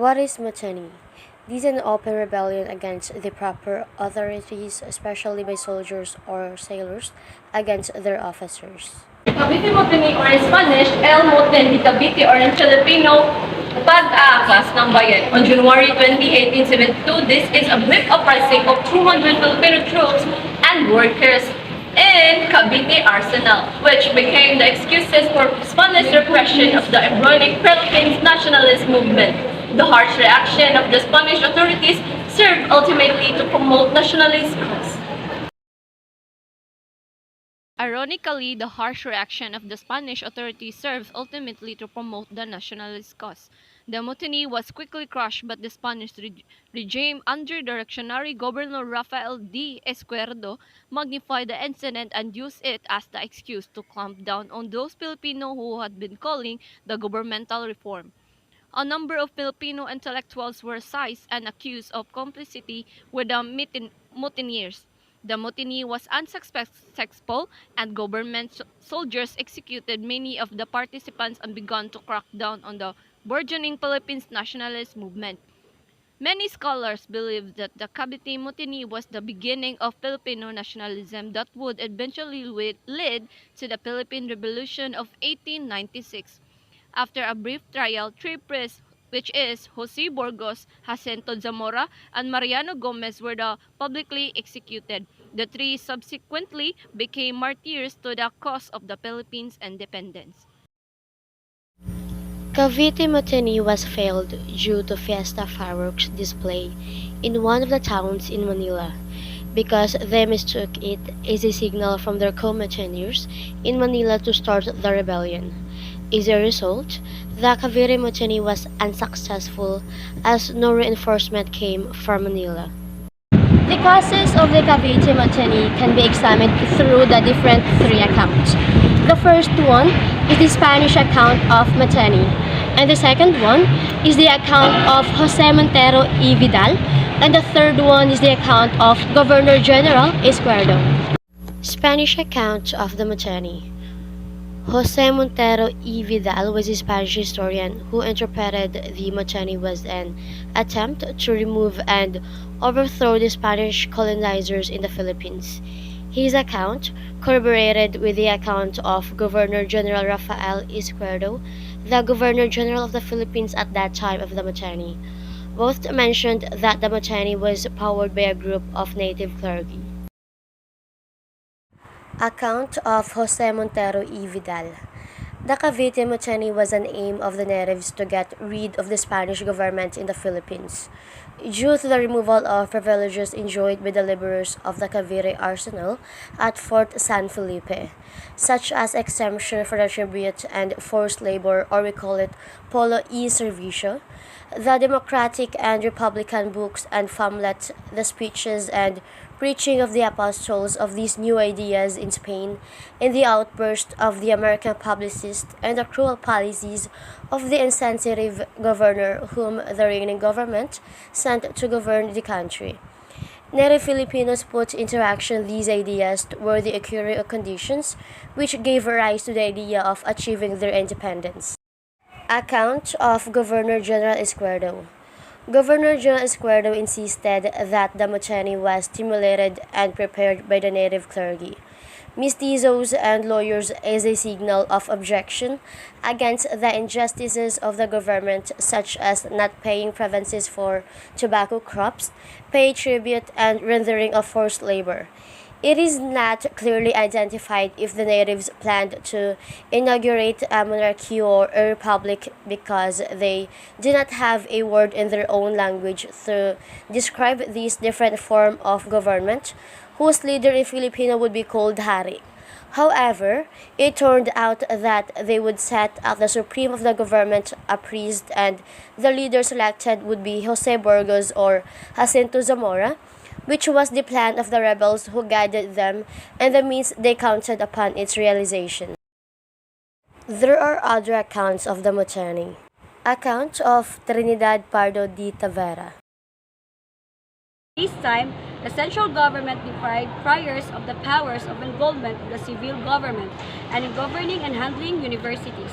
What is mutiny? This is an open rebellion against the proper authorities, especially by soldiers or sailors, against their officers. Cavite Mutiny or in Spanish, El Moten de Cavite or in Filipino, Pag-aakas ng Bayan. On January 20, 1872, this is a brief uprising of 200 Filipino troops and workers in Cavite Arsenal, which became the excuses for Spanish repression of the embryonic Philippines nationalist movement. The harsh reaction of the Spanish authorities served ultimately to promote nationalist cause. Ironically, the harsh reaction of the Spanish authorities served ultimately to promote the nationalist cause. The mutiny was quickly crushed, but the Spanish regime, under the reactionary Governor Rafael D. Esquerdo, magnified the incident and used it as the excuse to clamp down on those Filipino who had been calling the governmental reform. A number of Filipino intellectuals were seized and accused of complicity with the mutineers. The mutiny was unsuccessful, and government soldiers executed many of the participants and began to crack down on the burgeoning Philippines nationalist movement. Many scholars believe that the Cavite Mutiny was the beginning of Filipino nationalism that would eventually lead to the Philippine Revolution of 1896. After a brief trial, three priests, which is Jose Burgos, Jacinto Zamora, and Mariano Gomez, were publicly executed. The three subsequently became martyrs to the cause of the Philippines' independence. Cavite Mutiny was failed due to fiesta fireworks display in one of the towns in Manila because they mistook it as a signal from their co-mutineers in Manila to start the rebellion. As a result, the Cavite Mutiny was unsuccessful as no reinforcement came from Manila. The causes of the Cavite Mutiny can be examined through the different three accounts. The first one is the Spanish account of Mutiny, and the second one is the account of Jose Montero y Vidal, and the third one is the account of Governor General Esquerdo. Spanish account of the Mutiny. Jose Montero y Vidal was a Spanish historian who interpreted the mutiny was an attempt to remove and overthrow the Spanish colonizers in the Philippines. His account corroborated with the account of Governor General Rafael Izquierdo, the Governor General of the Philippines at that time of the mutiny. Both mentioned that the mutiny was powered by a group of native clergy. Account of Jose Montero y Vidal. The Cavite Mutiny was an aim of the natives to get rid of the Spanish government in the Philippines. Due to the removal of privileges enjoyed by the laborers of the Cavite arsenal at Fort San Felipe, such as exemption for the tribute and forced labor, or we call it polo y servicio, the democratic and republican books and pamphlet, the speeches and preaching of the apostles of these new ideas in Spain, and the outburst of the American publicists and the cruel policies of the insensitive governor whom the reigning government sent to govern the country. Native Filipinos put into action these ideas were the occurring conditions which gave rise to the idea of achieving their independence. Account of Governor General Esquerdo. Governor General Esquerdo insisted that the mutiny was stimulated and prepared by the native clergy, mestizos, and lawyers as a signal of objection against the injustices of the government, such as not paying provinces for tobacco crops, pay tribute, and rendering of forced labor. It is not clearly identified if the natives planned to inaugurate a monarchy or a republic because they do not have a word in their own language to describe this different form of government, whose leader in Filipino would be called Hari. However, it turned out that they would set at the supreme of the government a priest, and the leader selected would be Jose Burgos or Jacinto Zamora, which was the plan of the rebels who guided them and the means they counted upon its realization. There are other accounts of the mutiny. Account of Trinidad Pardo de Tavera. This time, the central government deprived friars of the powers of involvement of the civil government and in governing and handling universities.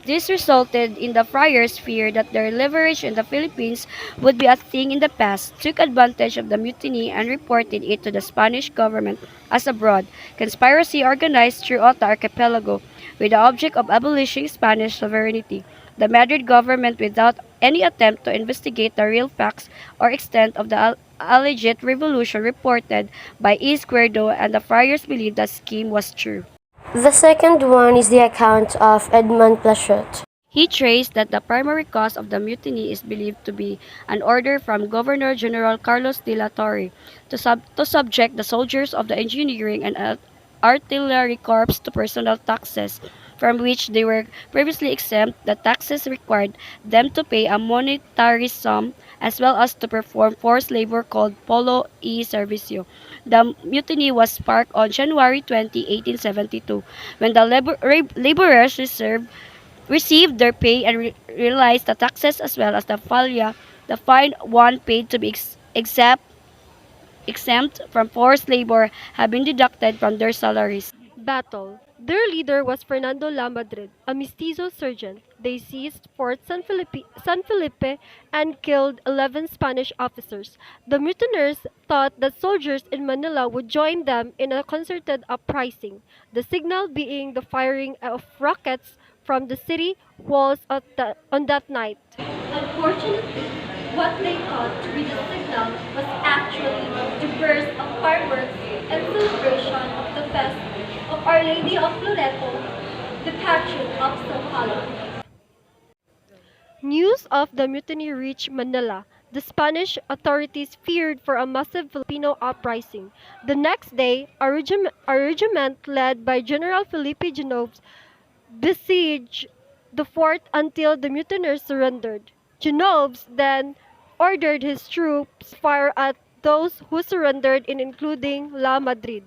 This resulted in the friars' fear that their leverage in the Philippines would be a thing in the past, took advantage of the mutiny and reported it to the Spanish government as a broad conspiracy organized throughout the archipelago with the object of abolishing Spanish sovereignty. The Madrid government, without any attempt to investigate the real facts or extent of the alleged revolution reported by Izquierdo, and the friars believed the scheme was true. The second one is the account of Edmond Plachot. He traced that the primary cause of the mutiny is believed to be an order from Governor General Carlos de la Torre to subject the soldiers of the engineering and artillery corps to personal taxes, from which they were previously exempt. The taxes required them to pay a monetary sum as well as to perform forced labor called polo e servicio. The mutiny was sparked on January 20, 1872, when the laborers received their pay and realized the taxes as well as the fine one paid to be exempt from forced labor, have been deducted from their salaries. Battle. Their leader was Fernando Lamadrid, a mestizo surgeon. They seized Fort San Felipe and killed 11 Spanish officers. The mutineers thought that soldiers in Manila would join them in a concerted uprising, the signal being the firing of rockets from the city walls on that night. Unfortunately, what they thought to be the signal was actually the burst of fireworks and celebration of the fest of Our Lady of Loreto, the patron of Sao Paulo. News of the mutiny reached Manila. The Spanish authorities feared for a massive Filipino uprising. The next day, a regiment led by General Felipe Genoves besieged the fort until the mutineers surrendered. Genoves then ordered his troops fire at those who surrendered, including La Madrid.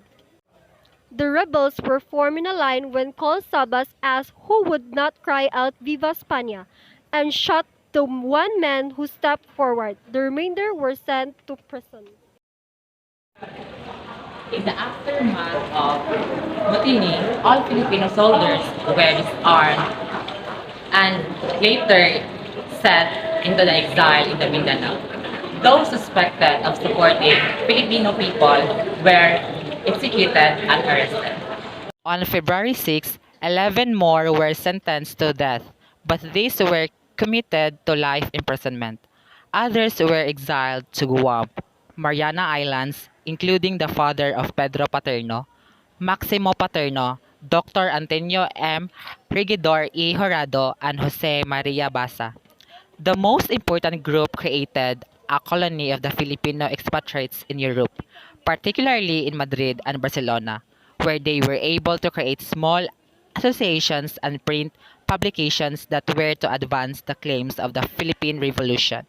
The rebels were formed in a line when Col Sabas asked who would not cry out Viva España and shot the one man who stepped forward. The remainder were sent to prison. In the aftermath of mutiny, all Filipino soldiers were disarmed and later set into the exile in the Mindanao. Those suspected of supporting Filipino people were executed and arrested. On February 6, 11 more were sentenced to death, but these were committed to life imprisonment. Others were exiled to Guam, Mariana Islands, including the father of Pedro Paterno, Maximo Paterno, Dr. Antonio M. Regidor E. Horado, and Jose Maria Basa. The most important group created a colony of the Filipino expatriates in Europe, particularly in Madrid and Barcelona, where they were able to create small associations and print publications that were to advance the claims of the Philippine Revolution.